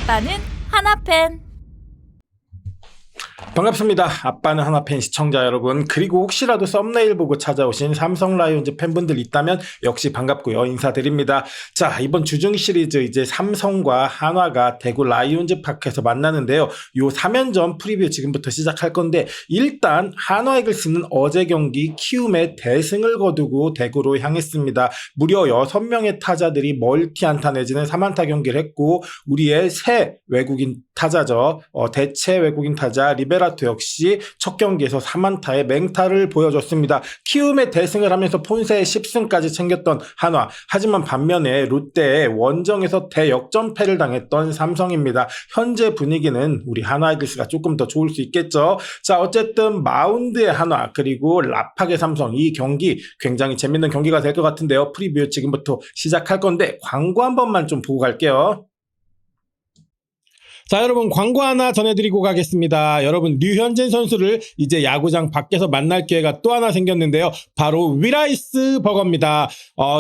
아빠는 하나팬. 반갑습니다. 아빠는 하나팬 시청자 여러분, 그리고 혹시라도 썸네일 보고 찾아오신 삼성 라이온즈 팬분들 있다면 역시 반갑고요. 인사드립니다. 자, 이번 주중 시리즈 이제 삼성과 한화가 대구 라이온즈 파크에서 만나는데요. 요 3연전 프리뷰 지금부터 시작할 건데, 일단 한화 이글스는 어제 경기 키움의 대승을 거두고 대구로 향했습니다. 무려 6명의 타자들이 멀티 안타 내지는 3안타 경기를 했고, 우리의 새 외국인 타자죠. 대체 외국인 타자 리베라토 역시 첫 경기에서 3안타의 맹타를 보여줬습니다. 키움의 대승을 하면서 폰세의 10승까지 챙겼던 한화. 하지만 반면에 롯데의 원정에서 대역전패를 당했던 삼성입니다. 현재 분위기는 우리 한화 이글스가 조금 더 좋을 수 있겠죠. 자, 어쨌든 마운드의 한화 그리고 라팍의 삼성, 이 경기 굉장히 재밌는 경기가 될 것 같은데요. 프리뷰 지금부터 시작할 건데 광고 한 번만 좀 보고 갈게요. 자, 여러분 광고 하나 전해드리고 가겠습니다. 여러분 류현진 선수를 이제 야구장 밖에서 만날 기회가 또 하나 생겼는데요. 바로 위라이스 버거입니다.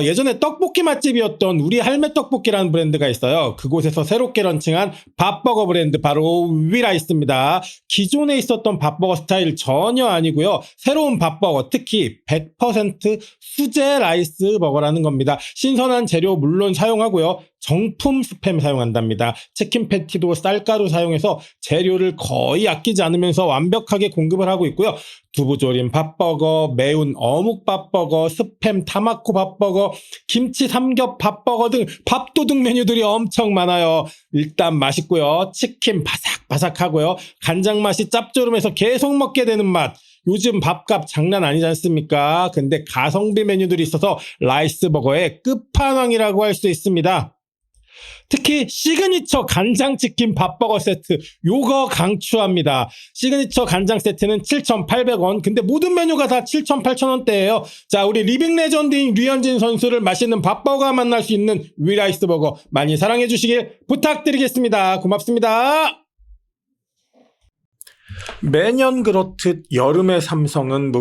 예전에 떡볶이 맛집이었던 우리 할매 떡볶이라는 브랜드가 있어요. 그곳에서 새롭게 런칭한 밥버거 브랜드, 바로 위라이스입니다. 기존에 있었던 밥버거 스타일 전혀 아니고요. 새로운 밥버거, 특히 100% 수제 라이스 버거라는 겁니다. 신선한 재료 물론 사용하고요. 정품 스팸 사용한답니다. 치킨 패티도 쌀가루 사용해서 재료를 거의 아끼지 않으면서 완벽하게 공급을 하고 있고요. 두부조림 밥버거, 매운 어묵 밥버거, 스팸 타마코 밥버거, 김치 삼겹 밥버거 등 밥도둑 메뉴들이 엄청 많아요. 일단 맛있고요. 치킨 바삭바삭하고요. 간장 맛이 짭조름해서 계속 먹게 되는 맛. 요즘 밥값 장난 아니지 않습니까? 근데 가성비 메뉴들이 있어서 라이스버거의 끝판왕이라고 할 수 있습니다. 특히 시그니처 간장치킨 밥버거 세트, 요거 강추합니다. 시그니처 간장 세트는 7,800원. 근데 모든 메뉴가 다 7,800원대예요. 자, 우리 리빙 레전드인 류현진 선수를 맛있는 밥버거 만날 수 있는 위라이스버거 많이 사랑해 주시길 부탁드리겠습니다. 고맙습니다. 매년 그렇듯 여름의 삼성은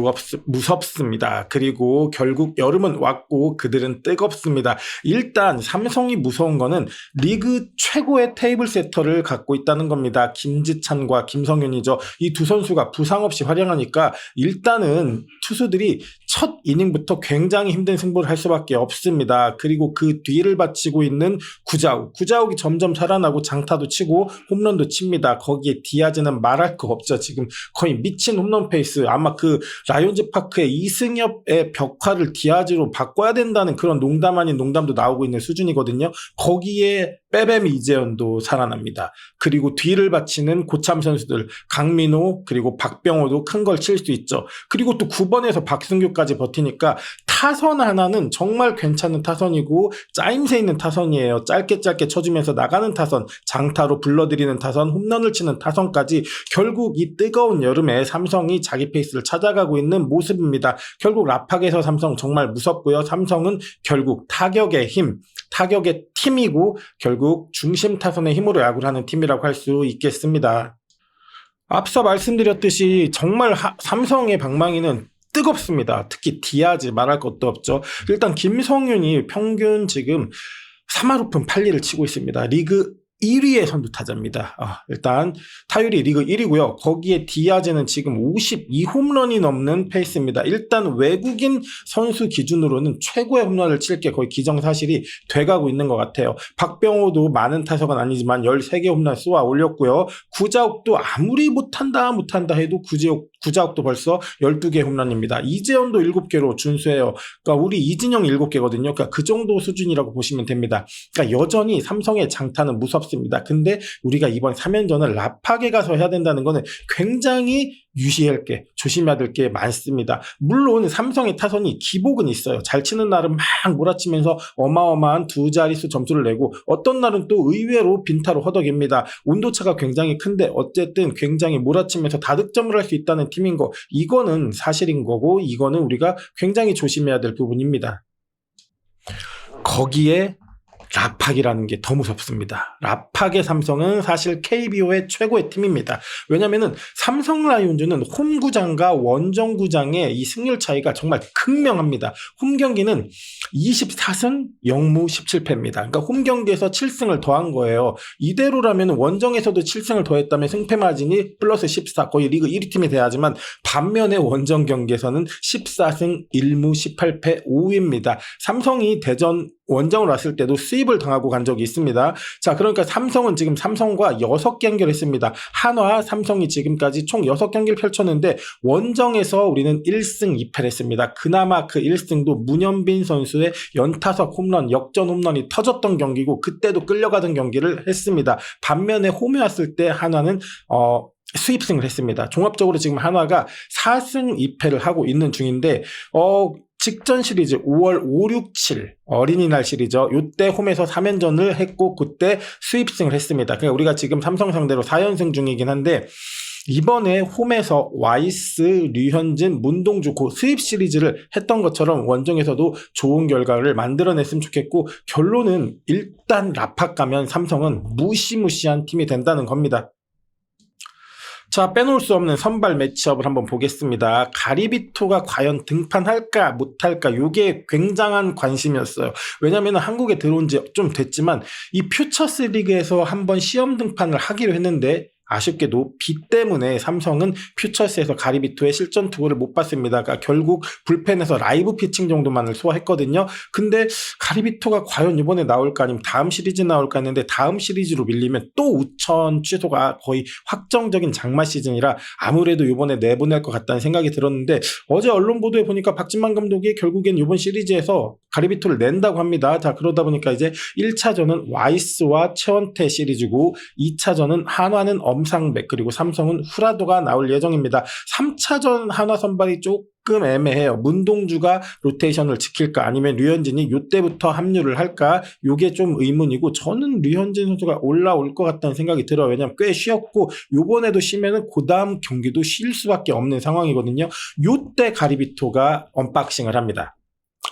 무섭습니다. 그리고 결국 여름은 왔고 그들은 뜨겁습니다. 일단 삼성이 무서운 거는 리그 최고의 테이블 세터를 갖고 있다는 겁니다. 김지찬과 김성윤이죠. 이 두 선수가 부상 없이 활약하니까 일단은 투수들이 첫 이닝부터 굉장히 힘든 승부를 할 수밖에 없습니다. 그리고 그 뒤를 바치고 있는 구자욱이 점점 살아나고 장타도 치고 홈런도 칩니다. 거기에 디아즈는 말할 거 없죠. 지금 거의 미친 홈런 페이스. 아마 그 라이온즈 파크의 이승엽의 벽화를 디아즈로 바꿔야 된다는 그런 농담 아닌 농담도 나오고 있는 수준이거든요. 거기에 빼빼미 이재현도 살아납니다. 그리고 뒤를 바치는 고참 선수들 강민호 그리고 박병호도 큰 걸 칠 수 있죠. 그리고 또 9번에서 박승규까지 버티니까 타선 하나는 정말 괜찮은 타선이고 짜임새 있는 타선이에요. 짧게 쳐주면서 나가는 타선, 장타로 불러들이는 타선, 홈런을 치는 타선까지 결국 이 뜨거운 여름에 삼성이 자기 페이스를 찾아가고 있는 모습입니다. 결국 라팍에서 삼성 정말 무섭고요. 삼성은 결국 타격의 힘, 타격의 팀이고 결국 중심 타선의 힘으로 야구를 하는 팀이라고 할 수 있겠습니다. 앞서 말씀드렸듯이 정말 삼성의 방망이는 뜨겁습니다. 특히 디아즈 말할 것도 없죠. 일단 김성윤이 평균 지금 3할 오픈 8리를 치고 있습니다. 리그 1위의 선두 타자입니다. 일단 타율이 리그 1위고요. 거기에 디아즈는 지금 52홈런이 넘는 페이스입니다. 일단 외국인 선수 기준으로는 최고의 홈런을 칠 게 거의 기정사실이 돼가고 있는 것 같아요. 박병호도 많은 타석은 아니지만 13개 홈런 쏘아 올렸고요. 구자욱도 아무리 못한다 해도 구자욱도 벌써 12개 홈런입니다. 이재현도 7개로 준수해요. 그러니까 우리 이진영 7개거든요. 그러니까 그 정도 수준이라고 보시면 됩니다. 그러니까 여전히 삼성의 장타는 무섭습니다. 근데 우리가 이번 3연전을 라팍에 가서 해야 된다는 거는 굉장히 유의할 게, 조심해야 될 게 많습니다. 물론 삼성의 타선이 기복은 있어요. 잘 치는 날은 막 몰아치면서 어마어마한 두 자릿수 점수를 내고 어떤 날은 또 의외로 빈타로 허덕입니다. 온도차가 굉장히 큰데 어쨌든 굉장히 몰아치면서 다득점을 할 수 있다는 팀인 거, 이거는 사실인 거고 이거는 우리가 굉장히 조심해야 될 부분입니다. 거기에 라팍이라는 게 더 무섭습니다. 라팍의 삼성은 사실 KBO의 최고의 팀입니다. 왜냐면은 삼성 라이온즈는 홈구장과 원정구장의 이 승률 차이가 정말 극명합니다. 홈 경기는 24승 0무 17패입니다. 그러니까 홈 경기에서 7승을 더한 거예요. 이대로라면 원정에서도 7승을 더했다면 승패 마진이 플러스 14, 거의 리그 1위 팀이 돼야지만 반면에 원정 경기에서는 14승 1무 18패 5위입니다. 삼성이 대전 원정으로 왔을 때도 수입을 당하고 간 적이 있습니다. 자, 그러니까 삼성은 지금 삼성과 6경기를 했습니다. 한화, 삼성이 지금까지 총 6경기를 펼쳤는데 원정에서 우리는 1승 2패를 했습니다. 그나마 그 1승도 문현빈 선수의 연타석 홈런, 역전 홈런이 터졌던 경기고 그때도 끌려가던 경기를 했습니다. 반면에 홈에 왔을 때 한화는 수입승을 했습니다. 종합적으로 지금 한화가 4승 2패를 하고 있는 중인데 직전 시리즈 5월 5, 6, 7 어린이날 시리즈 이때 홈에서 3연전을 했고 그때 수입승을 했습니다. 그러니까 우리가 지금 삼성 상대로 4연승 중이긴 한데 이번에 홈에서 와이스, 류현진, 문동주 그 수입 시리즈를 했던 것처럼 원정에서도 좋은 결과를 만들어냈으면 좋겠고 결론은 일단 라팍 가면 삼성은 무시무시한 팀이 된다는 겁니다. 자, 빼놓을 수 없는 선발 매치업을 한번 보겠습니다. 가리비토가 과연 등판할까 못할까 이게 굉장한 관심이었어요. 왜냐하면 한국에 들어온 지 좀 됐지만 이 퓨처스 리그에서 한번 시험 등판을 하기로 했는데 아쉽게도 비 때문에 삼성은 퓨처스에서 가리비토의 실전 투구를 못 봤습니다. 그러니까 결국 불펜에서 라이브 피칭 정도만을 소화했거든요. 근데 가리비토가 과연 이번에 나올까 아니면 다음 시리즈 나올까 했는데 다음 시리즈로 밀리면 또 우천 취소가 거의 확정적인 장마 시즌이라 아무래도 이번에 내보낼 것 같다는 생각이 들었는데 어제 언론 보도에 보니까 박진만 감독이 결국엔 이번 시리즈에서 가리비토를 낸다고 합니다. 자, 그러다 보니까 이제 1차전은 와이스와 최원태 시리즈고 2차전은 한화는 엄상백 그리고 삼성은 후라도가 나올 예정입니다. 3차전 한화 선발이 조금 애매해요. 문동주가 로테이션을 지킬까 아니면 류현진이 이때부터 합류를 할까 이게 좀 의문이고 저는 류현진 선수가 올라올 것 같다는 생각이 들어요. 왜냐하면 꽤 쉬었고 요번에도 쉬면은 그 다음 경기도 쉴 수밖에 없는 상황이거든요. 요때 가리비토가 언박싱을 합니다.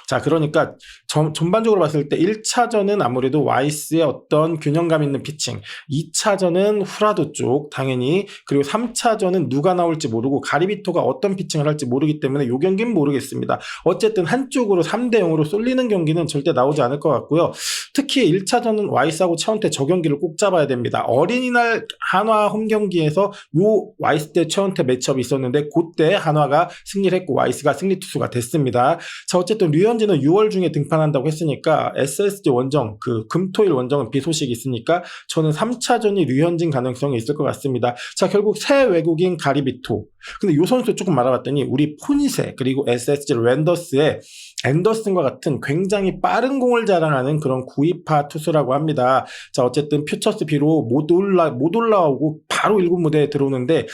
자, 그러니까 전반적으로 봤을 때 1차전은 아무래도 와이스의 어떤 균형감 있는 피칭, 2차전은 후라도 쪽 당연히, 그리고 3차전은 누가 나올지 모르고 가리비토가 어떤 피칭을 할지 모르기 때문에 이 경기는 모르겠습니다. 어쨌든 한쪽으로 3대0으로 쏠리는 경기는 절대 나오지 않을 것 같고요. 특히 1차전은 와이스하고 최원태 저 경기를 꼭 잡아야 됩니다. 어린이날 한화 홈 경기에서 요 와이스 대 최원태 매치업이 있었는데 그때 한화가 승리를 했고 와이스가 승리 투수가 됐습니다. 자, 어쨌든 류현진은 6월 중에 등판한다고 했으니까 SSG 원정 그 금토일 원정은 비 소식이 있으니까 저는 3차전이 류현진 가능성이 있을 것 같습니다. 자, 결국 새 외국인 가리비토. 근데 요 선수 조금 알아봤더니 우리 포니세 그리고 SSG 랜더스의 앤더슨과 같은 굉장히 빠른 공을 자랑하는 그런 구위파 투수라고 합니다. 자, 어쨌든 퓨처스 비로 못 올라오고 바로 1군 무대에 들어오는데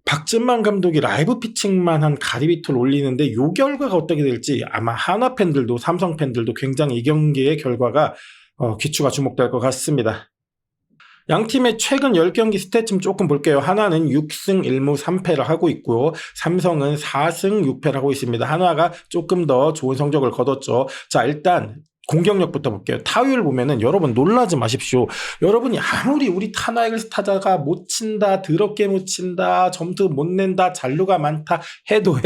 박진만 감독이 라이브 피칭만 한 가리비토를 올리는데 요 결과가 어떻게 될지 아마 한화 팬들도 삼성 팬들도 굉장히 이 경기의 결과가 귀추가 주목될 것 같습니다. 양팀의 최근 10경기 스탯 좀 조금 볼게요. 하나는 6승 1무 3패를 하고 있고요. 삼성은 4승 6패를 하고 있습니다. 한화가 조금 더 좋은 성적을 거뒀죠. 자, 일단 공격력부터 볼게요. 타율 보면은 여러분 놀라지 마십시오. 여러분이 아무리 우리 타나이글스 타자가 못 친다, 더럽게 못 친다, 점수 못 낸다, 잔루가 많다 해도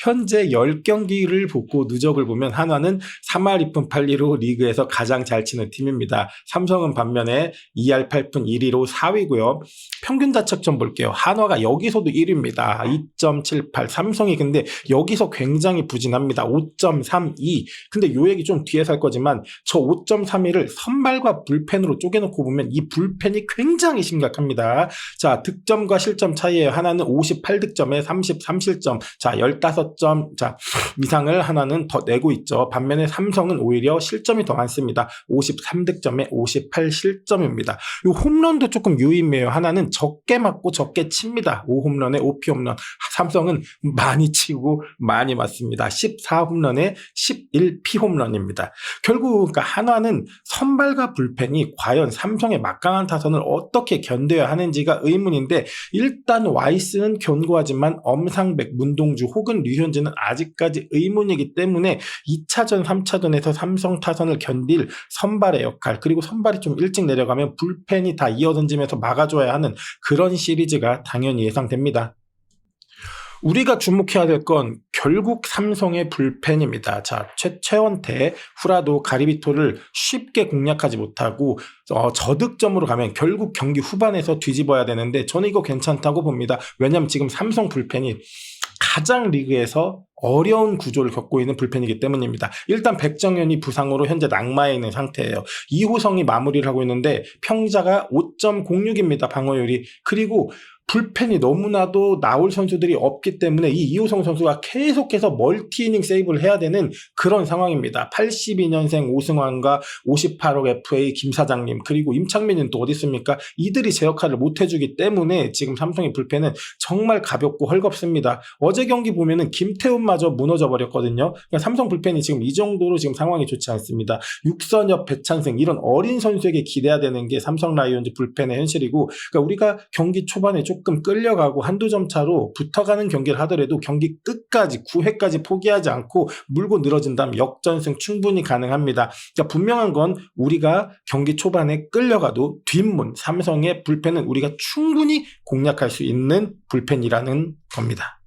현재 10경기를 보고 누적을 보면 한화는 3할 2푼 8리로 리그에서 가장 잘 치는 팀입니다. 삼성은 반면에 2할 8푼 1리로 4위고요. 평균 자책점 볼게요. 한화가 여기서도 1위입니다. 2.78. 삼성이 근데 여기서 굉장히 부진합니다. 5.32. 근데 요 얘기 좀 뒤에서 할 거지만 저 5.31을 선발과 불펜으로 쪼개놓고 보면 이 불펜이 굉장히 심각합니다. 자, 득점과 실점 차이에 하나는 58득점에 33실점. 자, 15점 이상을 하나는 더 내고 있죠. 반면에 삼성은 오히려 실점이 더 많습니다. 53득점에 58실점입니다. 이 홈런도 조금 유의미해요. 하나는 적게 맞고 적게 칩니다. 5홈런에 5피 홈런. 삼성은 많이 치고 많이 맞습니다. 14홈런에 11피 홈런입니다. 결국 그러니까 한화는 선발과 불펜이 과연 삼성의 막강한 타선을 어떻게 견뎌야 하는지가 의문인데, 일단 와이스는 견고하지만 엄상백, 문동주 혹은 류현진은 아직까지 의문이기 때문에 2차전, 3차전에서 삼성 타선을 견딜 선발의 역할, 그리고 선발이 좀 일찍 내려가면 불펜이 다 이어던지면서 막아줘야 하는 그런 시리즈가 당연히 예상됩니다. 우리가 주목해야 될 건 결국 삼성의 불펜입니다. 자, 최원태, 후라도, 가리비토를 쉽게 공략하지 못하고 저득점으로 가면 결국 경기 후반에서 뒤집어야 되는데, 저는 이거 괜찮다고 봅니다. 왜냐하면 지금 삼성 불펜이 가장 리그에서 어려운 구조를 겪고 있는 불펜이기 때문입니다. 일단 백정현이 부상으로 현재 낙마해 있는 상태예요. 이호성이 마무리를 하고 있는데 평자가 5.06입니다. 방어율이. 그리고 불펜이 너무나도 나올 선수들이 없기 때문에 이 이호성 선수가 계속해서 멀티이닝 세이브를 해야 되는 그런 상황입니다. 82년생 오승환과 58억 FA 김 사장님, 그리고 임창민은 또 어디 있습니까? 이들이 제 역할을 못 해주기 때문에 지금 삼성의 불펜은 정말 가볍고 헐겁습니다. 어제 경기 보면은 김태훈마저 무너져 버렸거든요. 그러니까 삼성 불펜이 지금 이 정도로 지금 상황이 좋지 않습니다. 육선엽, 배찬승 이런 어린 선수에게 기대야 되는 게 삼성 라이온즈 불펜의 현실이고, 그러니까 우리가 경기 초반에 조금 끌려가고 한두 점 차로 붙어가는 경기를 하더라도 경기 끝까지 9회까지 포기하지 않고 물고 늘어진다면 역전승 충분히 가능합니다. 그러니까 분명한 건 우리가 경기 초반에 끌려가도 뒷문 삼성의 불펜은 우리가 충분히 공략할 수 있는 불펜이라는 겁니다.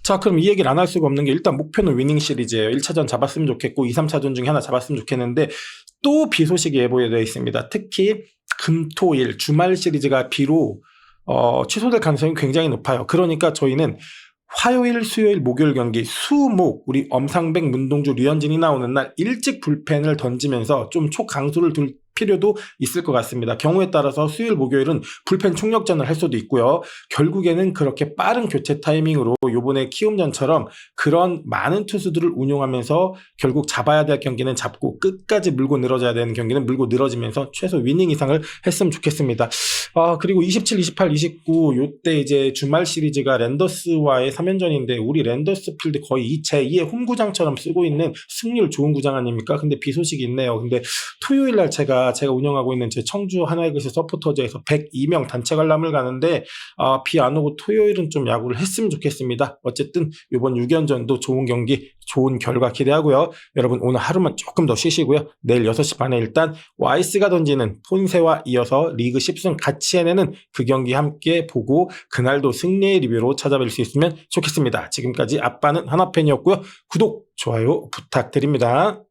자, 그럼 이 얘기를 안 할 수가 없는 게, 일단 목표는 위닝 시리즈예요. 1차전 잡았으면 좋겠고 2, 3차전 중에 하나 잡았으면 좋겠는데 또 비 소식이 예보되어 있습니다. 특히 금, 토, 일 주말 시리즈가 비로 취소될 가능성이 굉장히 높아요. 그러니까 저희는 화요일, 수요일, 목요일 경기 수목 우리 엄상백, 문동주, 류현진이 나오는 날 일찍 불펜을 던지면서 좀 초강수를 둘 필요도 있을 것 같습니다. 경우에 따라서 수요일, 목요일은 불펜 총력전을 할 수도 있고요. 결국에는 그렇게 빠른 교체 타이밍으로 요번에 키움전처럼 그런 많은 투수들을 운용하면서 결국 잡아야 될 경기는 잡고 끝까지 물고 늘어져야 되는 경기는 물고 늘어지면서 최소 위닝 이상을 했으면 좋겠습니다. 그리고 27, 28, 29 요때 이제 주말 시리즈가 랜더스와의 3연전인데 우리 랜더스 필드 거의 제2의 홈구장처럼 쓰고 있는 승률 좋은 구장 아닙니까? 근데 비 소식이 있네요. 근데 토요일 날 제가 운영하고 있는 제 청주 하나이글스 서포터즈에서 102명 단체 관람을 가는데 비 안 오고 토요일은 좀 야구를 했으면 좋겠습니다. 어쨌든 이번 6연전도 좋은 경기, 좋은 결과 기대하고요. 여러분 오늘 하루만 조금 더 쉬시고요. 내일 6시 반에 일단 와이스가 던지는 폰세와 이어서 리그 10승 같이 해내는 그 경기 함께 보고 그날도 승리의 리뷰로 찾아뵐 수 있으면 좋겠습니다. 지금까지 아빠는 하나팬이었고요. 구독, 좋아요 부탁드립니다.